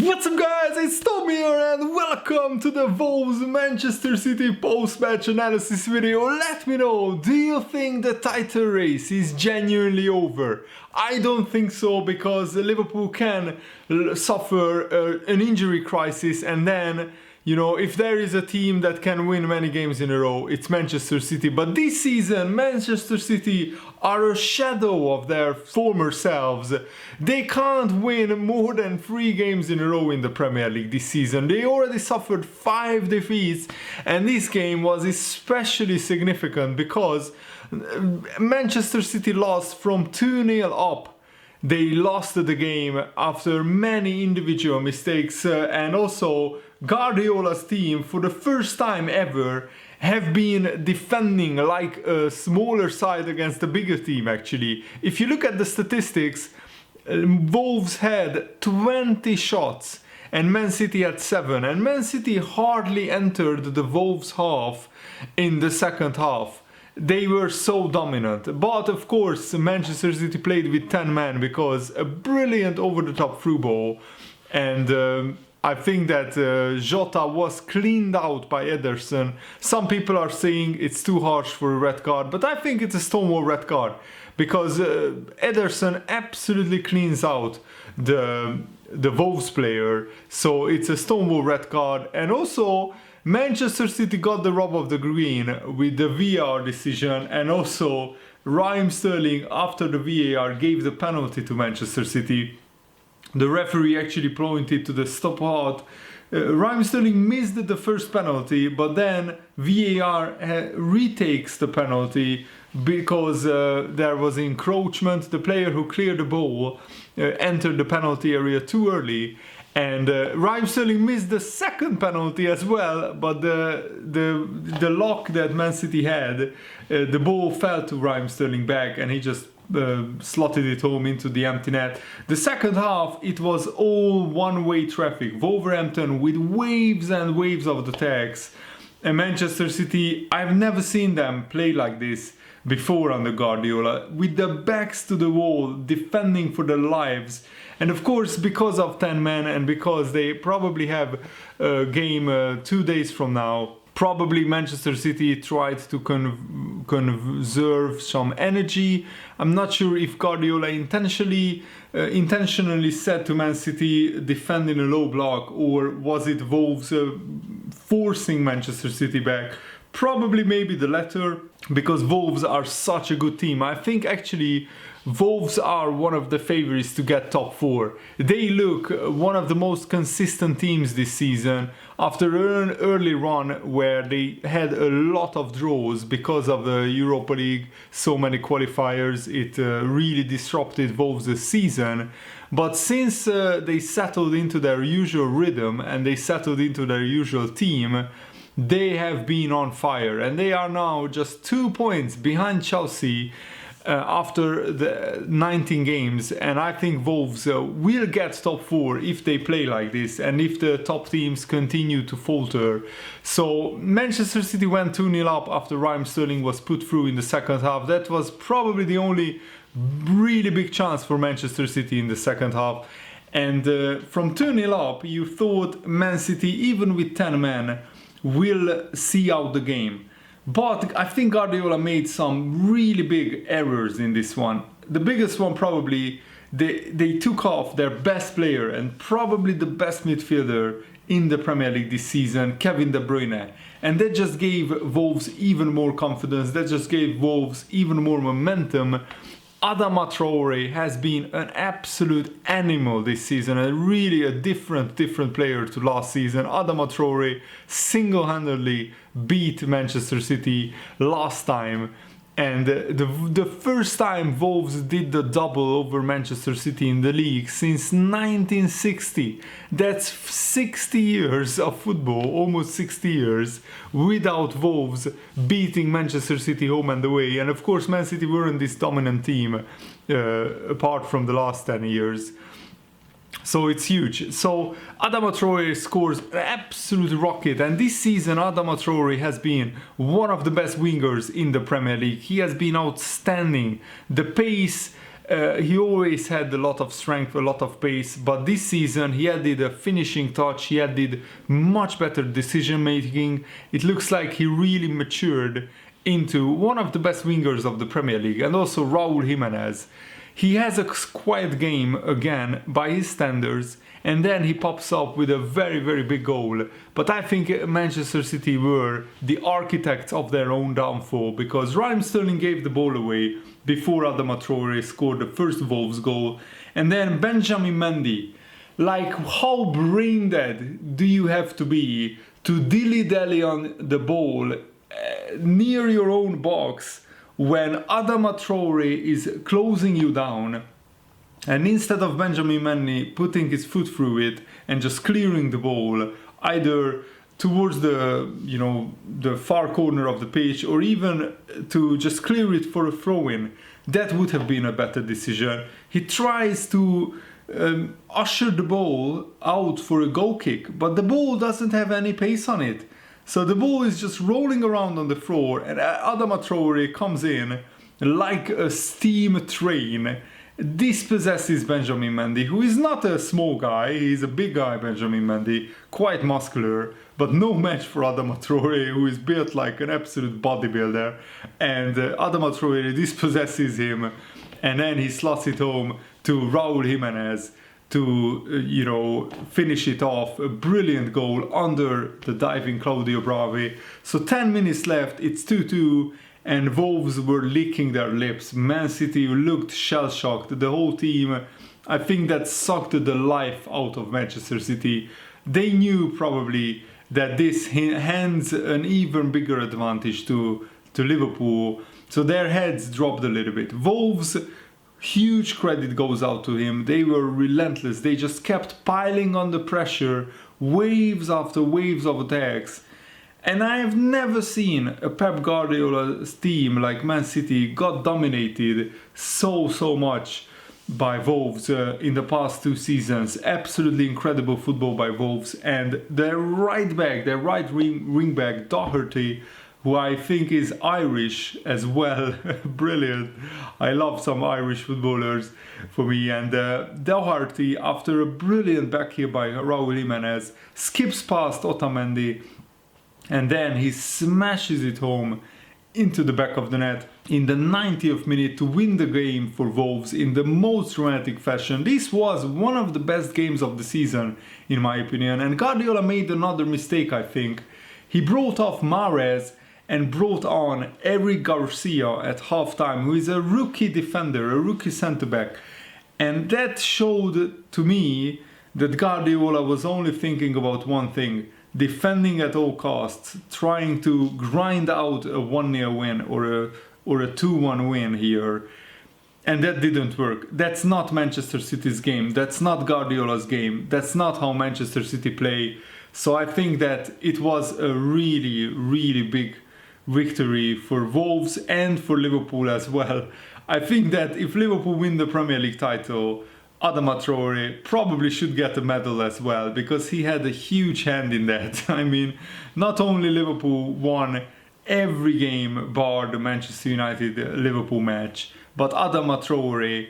What's up guys, it's Tom here and welcome to the Wolves Manchester City post-match analysis video. Let me know, do you think the title race is genuinely over? I don't think so, because Liverpool can suffer an injury crisis, and then, you know, if there is a team that can win many games in a row, it's Manchester City. But this season, Manchester City are a shadow of their former selves. They can't win more than 3 games in a row in the Premier League this season. They already suffered 5 defeats, and this game was especially significant because Manchester City lost from 2-0 up. They lost the game after many individual mistakes, and also Guardiola's team, for the first time ever, have been defending like a smaller side against a bigger team actually. If you look at the statistics, Wolves had 20 shots and Man City had 7, and Man City hardly entered the Wolves half in the second half. They were so dominant, but of course Manchester City played with 10 men because a brilliant over-the-top through ball, and I think that Jota was cleaned out by Ederson. Some people are saying it's too harsh for a red card, but I think it's a stonewall red card because Ederson absolutely cleans out the Wolves player, so it's a stonewall red card. And also Manchester City got the rub of the green with the VAR decision, and also Raheem Sterling, after the VAR, gave the penalty to Manchester City. The referee actually pointed to the stopwatch. Raheem Sterling missed the first penalty, but then VAR retakes the penalty because there was encroachment. The player who cleared the ball entered the penalty area too early, and Raheem Sterling missed the second penalty as well. But the lock that Man City had, the ball fell to Raheem Sterling back, and he just slotted it home into the empty net. The second half, it was all one-way traffic. Wolverhampton with waves and waves of attacks, and Manchester City, I've never seen them play like this before under Guardiola, with the backs to the wall, defending for their lives. And of course, because of 10 men and because they probably have a game 2 days from now, probably Manchester City tried to conserve some energy. I'm not sure if Guardiola intentionally said to Man City defend in a low block, or was it Wolves forcing Manchester City back? Probably maybe the latter, because Wolves are such a good team. I think actually Wolves are one of the favorites to get top 4. They look one of the most consistent teams this season after an early run where they had a lot of draws because of the Europa League, so many qualifiers. It really disrupted Wolves' season. But since they settled into their usual rhythm and they settled into their usual team, they have been on fire, and they are now just 2 points behind Chelsea after the 19 games. And I think Wolves will get top 4 if they play like this and if the top teams continue to falter. So Manchester City went 2-0 up after Raheem Sterling was put through in the second half. That was probably the only really big chance for Manchester City in the second half. And from 2-0 up, you thought Man City, even with 10 men, will see out the game. But I think Guardiola made some really big errors in this one. The biggest one probably, they took off their best player and probably the best midfielder in the Premier League this season, Kevin De Bruyne. And that just gave Wolves even more confidence, that just gave Wolves even more momentum. Adama Traore has been an absolute animal this season, and really a different player to last season. Adama Traore single-handedly beat Manchester City last time, and the first time Wolves did the double over Manchester City in the league since 1960. That's 60 years of football, almost 60 years, without Wolves beating Manchester City home and away. And of course Man City weren't this dominant team apart from the last 10 years. So it's huge. So Adama Traore scores an absolute rocket, and this season Adama Traore has been one of the best wingers in the Premier League. He has been outstanding. The pace He always had a lot of strength, a lot of pace, but this season he added a finishing touch, he added much better decision making. It looks like he really matured into one of the best wingers of the Premier League. And also Raúl Jimenez. He has a quiet game again by his standards, and then he pops up with a very, very big goal. But I think Manchester City were the architects of their own downfall, because Raheem Sterling gave the ball away before Adama Traore scored the first Wolves goal. And then Benjamin Mendy. Like, how brain dead do you have to be to dilly-dally on the ball near your own box when Adama Traore is closing you down, and instead of Benjamin Mendy putting his foot through it and just clearing the ball either towards the far corner of the pitch, or even to just clear it for a throw-in, that would have been a better decision. He tries to usher the ball out for a goal kick, but the ball doesn't have any pace on it. So the ball is just rolling around on the floor, and Adama Traore comes in like a steam train, dispossesses Benjamin Mendy, who is not a small guy, he's a big guy, Benjamin Mendy, quite muscular, but no match for Adama Traore, who is built like an absolute bodybuilder. And Adama Traore dispossesses him, and then he slots it home to Raúl Jimenez to finish it off. A brilliant goal under the diving Claudio Bravi. So 10 minutes left, it's 2-2, and Wolves were licking their lips. Man City looked shell-shocked. The whole team, I think that sucked the life out of Manchester City. They knew probably that this hands an even bigger advantage to Liverpool, so their heads dropped a little bit. Wolves, huge credit goes out to him. They were relentless. They just kept piling on the pressure, waves after waves of attacks. And I have never seen a Pep Guardiola's team like Man City got dominated so much by Wolves in the past 2 seasons. Absolutely incredible football by Wolves. And their right wing back, Doherty, who I think is Irish as well. Brilliant. I love some Irish footballers for me. And Doherty, after a brilliant back here by Raúl Jimenez, skips past Otamendi, and then he smashes it home into the back of the net in the 90th minute to win the game for Wolves in the most dramatic fashion. This was one of the best games of the season, in my opinion. And Guardiola made another mistake, I think. He brought off Mahrez and brought on Eric Garcia at halftime, who is a rookie defender, a rookie centre-back. And that showed to me that Guardiola was only thinking about one thing: defending at all costs, trying to grind out a 1-0 win or a 2-1 win here. And that didn't work. That's not Manchester City's game. That's not Guardiola's game. That's not how Manchester City play. So I think that it was a really big victory for Wolves and for Liverpool as well. I think that if Liverpool win the Premier League title, Adama Traore probably should get a medal as well, because he had a huge hand in that. I mean, not only Liverpool won every game bar the Manchester United-Liverpool match, but Adama Traore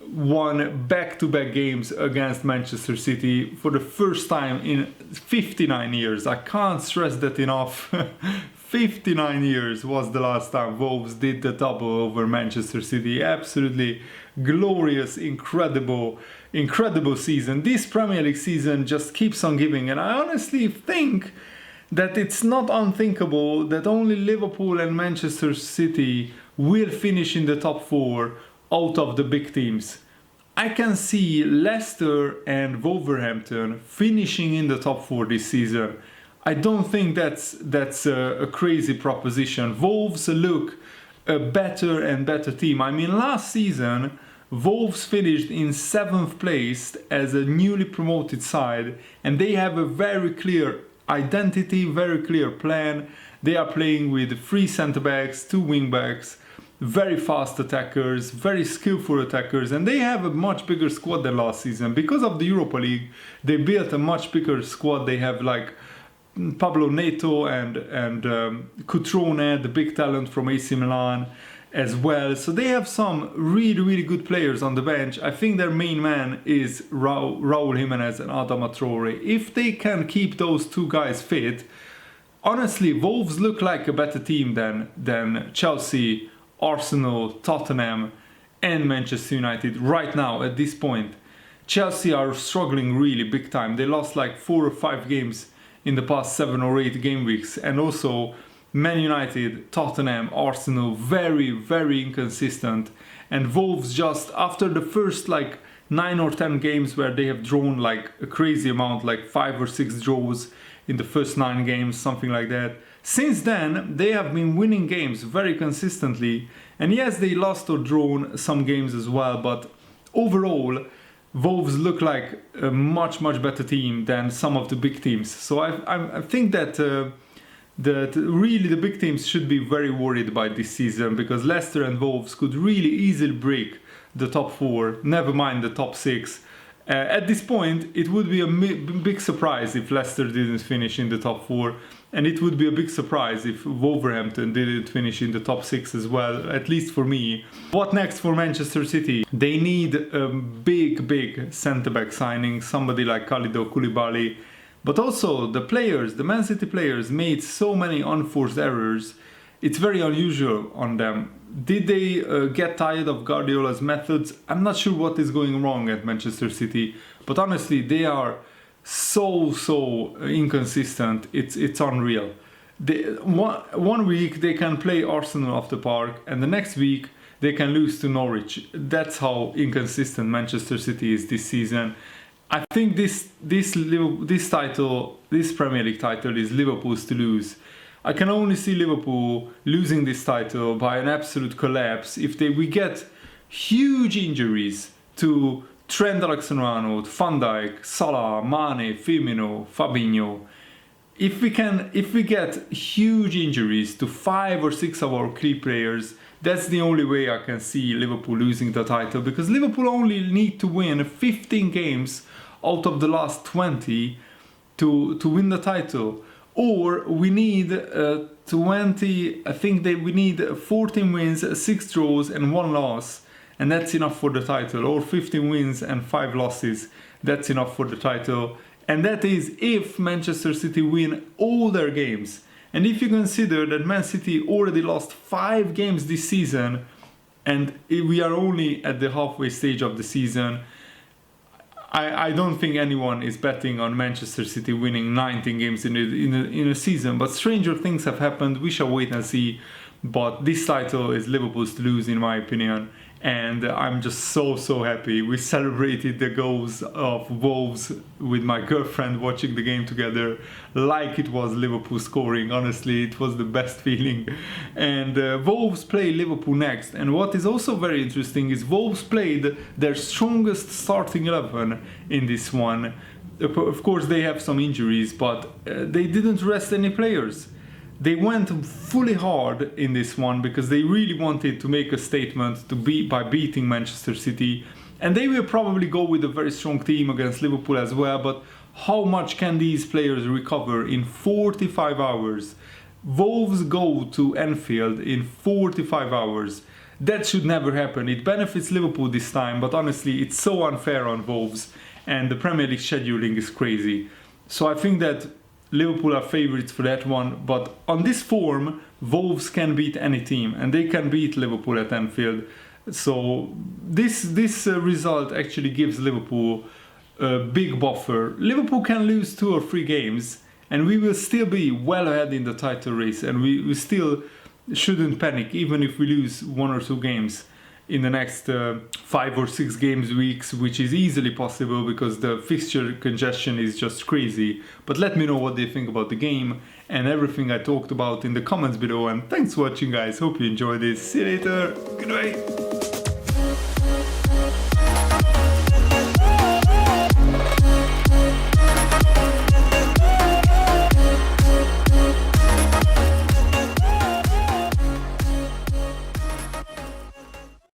won back-to-back games against Manchester City for the first time in 59 years. I can't stress that enough. 59 years was the last time Wolves did the double over Manchester City. Absolutely glorious, incredible season. This Premier League season just keeps on giving, and I honestly think that it's not unthinkable that only Liverpool and Manchester City will finish in the top 4 out of the big teams. I can see Leicester and Wolverhampton finishing in the top 4 this season. I don't think that's a crazy proposition. Wolves look a better and better team. I mean, last season, Wolves finished in 7th place as a newly promoted side, and they have a very clear identity, very clear plan. They are playing with 3 centre-backs, 2 wing-backs, very fast attackers, very skillful attackers, and they have a much bigger squad than last season. Because of the Europa League, they built a much bigger squad. They have like Pablo Neto and Cutrone, the big talent from AC Milan, as well. So they have some really good players on the bench. I think their main man is Traore Jimenez and Traore. If they can keep those two guys fit, honestly, Wolves look like a better team than Chelsea, Arsenal, Tottenham and Manchester United right now at this point. Chelsea are struggling really big time. They lost like 4 or 5 games in the past 7 or 8 game weeks, and also Man United, Tottenham, Arsenal, very inconsistent. And Wolves, just after the first like 9 or 10 games where they have drawn like a crazy amount, like 5 or 6 draws in the first 9 games, something like that. Since then, they have been winning games very consistently. And yes, they lost or drawn some games as well, but overall, Wolves look like a much better team than some of the big teams. So I think that really the big teams should be very worried by this season, because Leicester and Wolves could really easily break the top 4, never mind the top 6. At this point, it would be a big surprise if Leicester didn't finish in the top 4, and it would be a big surprise if Wolverhampton didn't finish in the top 6 as well, at least for me. What next for Manchester City? They need a big centre-back signing, somebody like Kalidou Koulibaly, but also the players, the Man City players made so many unforced errors. It's very unusual on them. Did they get tired of Guardiola's methods? I'm not sure what is going wrong at Manchester City, but honestly, they are so inconsistent. It's unreal. One week they can play Arsenal off the park, and the next week they can lose to Norwich. That's how inconsistent Manchester City is this season. I think this title, this Premier League title, is Liverpool's to lose. I can only see Liverpool losing this title by an absolute collapse if we get huge injuries to Trent Alexander-Arnold, Van Dijk, Salah, Mane, Firmino, Fabinho. If we get huge injuries to 5 or 6 of our key players, that's the only way I can see Liverpool losing the title, because Liverpool only need to win 15 games out of the last 20 to win the title. Or we need 20, I think we need 14 wins, 6 draws and 1 loss, and that's enough for the title. Or 15 wins and 5 losses, that's enough for the title. And that is if Manchester City win all their games. And if you consider that Man City already lost 5 games this season, and we are only at the halfway stage of the season, I don't think anyone is betting on Manchester City winning 19 games in a season. But stranger things have happened. We shall wait and see. But this title is Liverpool's to lose, in my opinion. And I'm just so happy. We celebrated the goals of Wolves with my girlfriend, watching the game together like it was Liverpool scoring. Honestly, it was the best feeling. And Wolves play Liverpool next. And what is also very interesting is Wolves played their strongest starting 11 in this one. Of course, they have some injuries, but they didn't rest any players. They went fully hard in this one because they really wanted to make a statement by beating Manchester City. And they will probably go with a very strong team against Liverpool as well. But how much can these players recover in 45 hours? Wolves go to Anfield in 45 hours. That should never happen. It benefits Liverpool this time, but honestly, it's so unfair on Wolves. And the Premier League scheduling is crazy. So I think that Liverpool are favourites for that one, but on this form, Wolves can beat any team, and they can beat Liverpool at Anfield. So this result actually gives Liverpool a big buffer. Liverpool can lose 2 or 3 games, and we will still be well ahead in the title race, and we still shouldn't panic, even if we lose 1 or 2 games in the next 5 or 6 games weeks, which is easily possible because the fixture congestion is just crazy. But let me know what they think about the game and everything I talked about in the comments below. And thanks for watching, guys. Hope you enjoyed this. See you later. Goodbye.